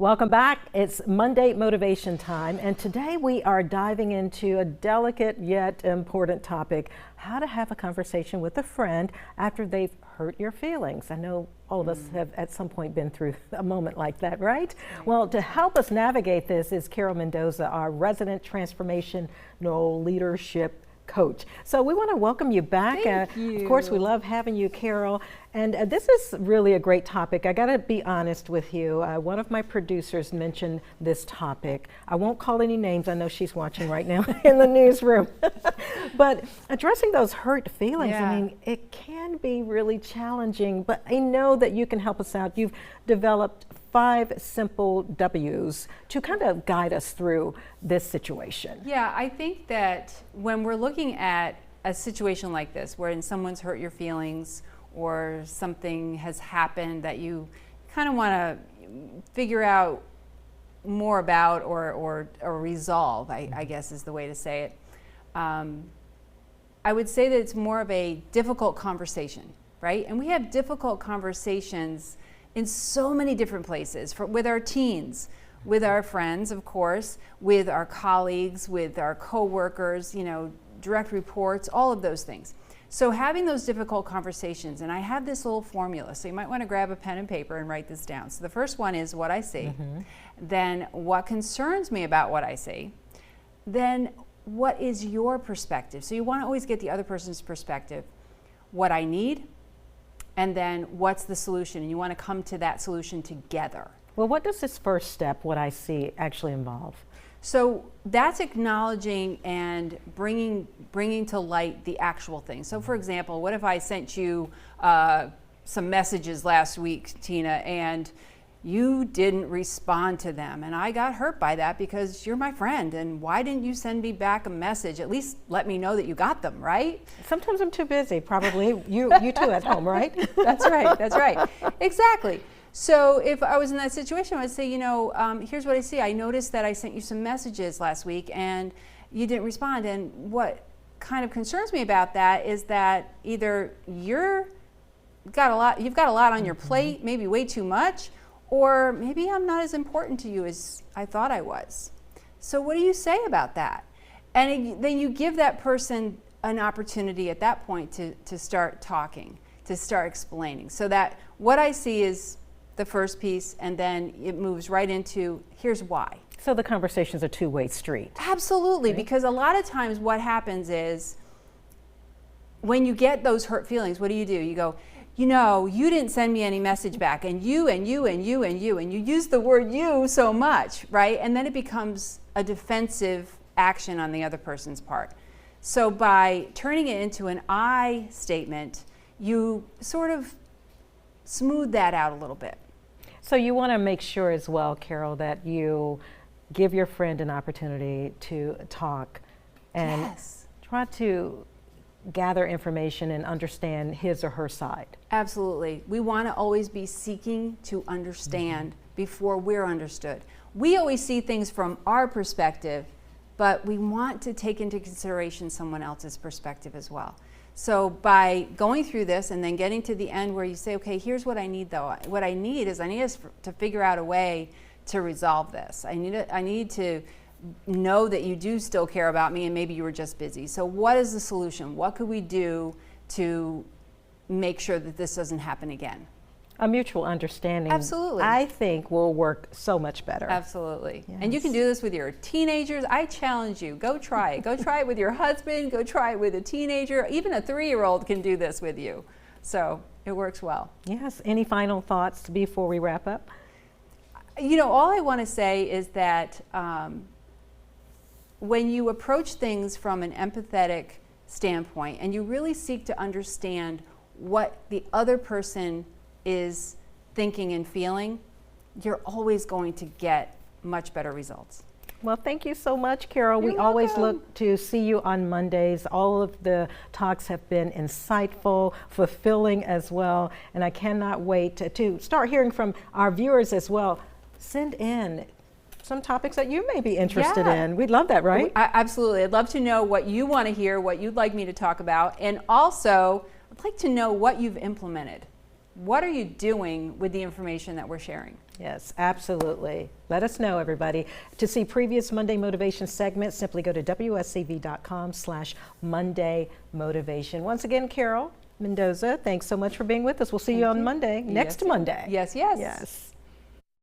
Welcome back. It's Monday Motivation Time, and today we are diving into a delicate yet important topic: how to have a conversation with a friend after they've hurt your feelings. I know all of us have at some point been through a moment like that, right? Well, to help us navigate this is Carol Mendoza, our resident transformational leadership coach. So we want to welcome you back. Thank you. Of course, we love having you, Carol. And this is really a great topic. I got to be honest with you. One of my producers mentioned this topic. I won't call any names. I know she's watching right now in the newsroom. But addressing those hurt feelings, I mean, it can be really challenging, but I know that you can help us out. You've developed 5 simple W's to kind of guide us through this situation. Yeah, I think that when we're looking at a situation like this, wherein someone's hurt your feelings or something has happened that you kind of want to figure out more about or resolve, I guess is the way to say it. I would say that it's more of a difficult conversation, right? And we have difficult conversations in so many different places, with our teens, with our friends, of course, with our colleagues, with our coworkers, you know, direct reports, all of those things. So having those difficult conversations, and I have this little formula, so you might want to grab a pen and paper and write this down. So the first one is what I see, then what concerns me about what I see, then what is your perspective? So you want to always get the other person's perspective, what I need, and then what's the solution? And you want to come to that solution together. Well, what does this first step, what I see, actually involve? So that's acknowledging and bringing to light the actual thing. So for example, what if I sent you some messages last week, Tina, and you didn't respond to them, and I got hurt by that because you're my friend, and why didn't you send me back a message? At least let me know that you got them, right? Sometimes I'm too busy, probably. You too at home, right? That's right, exactly. So if I was in that situation, I would say, you know, here's what I see. I noticed that I sent you some messages last week and you didn't respond, and what kind of concerns me about that is that either you've got a lot on your plate, maybe way too much, or maybe I'm not as important to you as I thought I was. So what do you say about that? And then you give that person an opportunity at that point to start talking, to start explaining. So that what I see is the first piece, and then it moves right into here's why. So the conversation's a two-way street. Absolutely, because a lot of times what happens is when you get those hurt feelings, what do? You go, you know, you didn't send me any message back, and you, and you, and you, and you, and you use the word you so much, right? And then it becomes a defensive action on the other person's part. So by turning it into an I statement, you sort of smooth that out a little bit. So you want to make sure as well, Carol, that you give your friend an opportunity to talk and try to gather information and understand his or her side. Absolutely. We want to always be seeking to understand before we're understood. We always see things from our perspective, but we want to take into consideration someone else's perspective as well. So by going through this and then getting to the end where you say, okay, here's what I need though. What I need is to figure out a way to resolve this. I need to know that you do still care about me, and maybe you were just busy. So what is the solution? What could we do to make sure that this doesn't happen again? A mutual understanding, absolutely, I think, will work so much better. Absolutely. Yes. And you can do this with your teenagers. I challenge you, go try it. Go try it with your husband, go try it with a teenager. Even a 3-year-old can do this with you. So it works well. Yes. Any final thoughts before we wrap up? You know, all I want to say is that when you approach things from an empathetic standpoint and you really seek to understand what the other person is thinking and feeling, you're always going to get much better results. Well, thank you so much, Carol. You're we welcome. Always look to see you on Mondays. All of the talks have been insightful, fulfilling as well, and I cannot wait to start hearing from our viewers as well. Send in some topics that you may be interested in. We'd love that, right? Absolutely. I'd love to know what you want to hear, what you'd like me to talk about, and also I'd like to know what you've implemented. What are you doing with the information that we're sharing? Yes, absolutely. Let us know, everybody. To see previous Monday Motivation segments, simply go to WSCV.com/Monday Motivation. Once again, Carol Mendoza, thanks so much for being with us. We'll see you on Monday, next Monday. Yes, yes. Yes.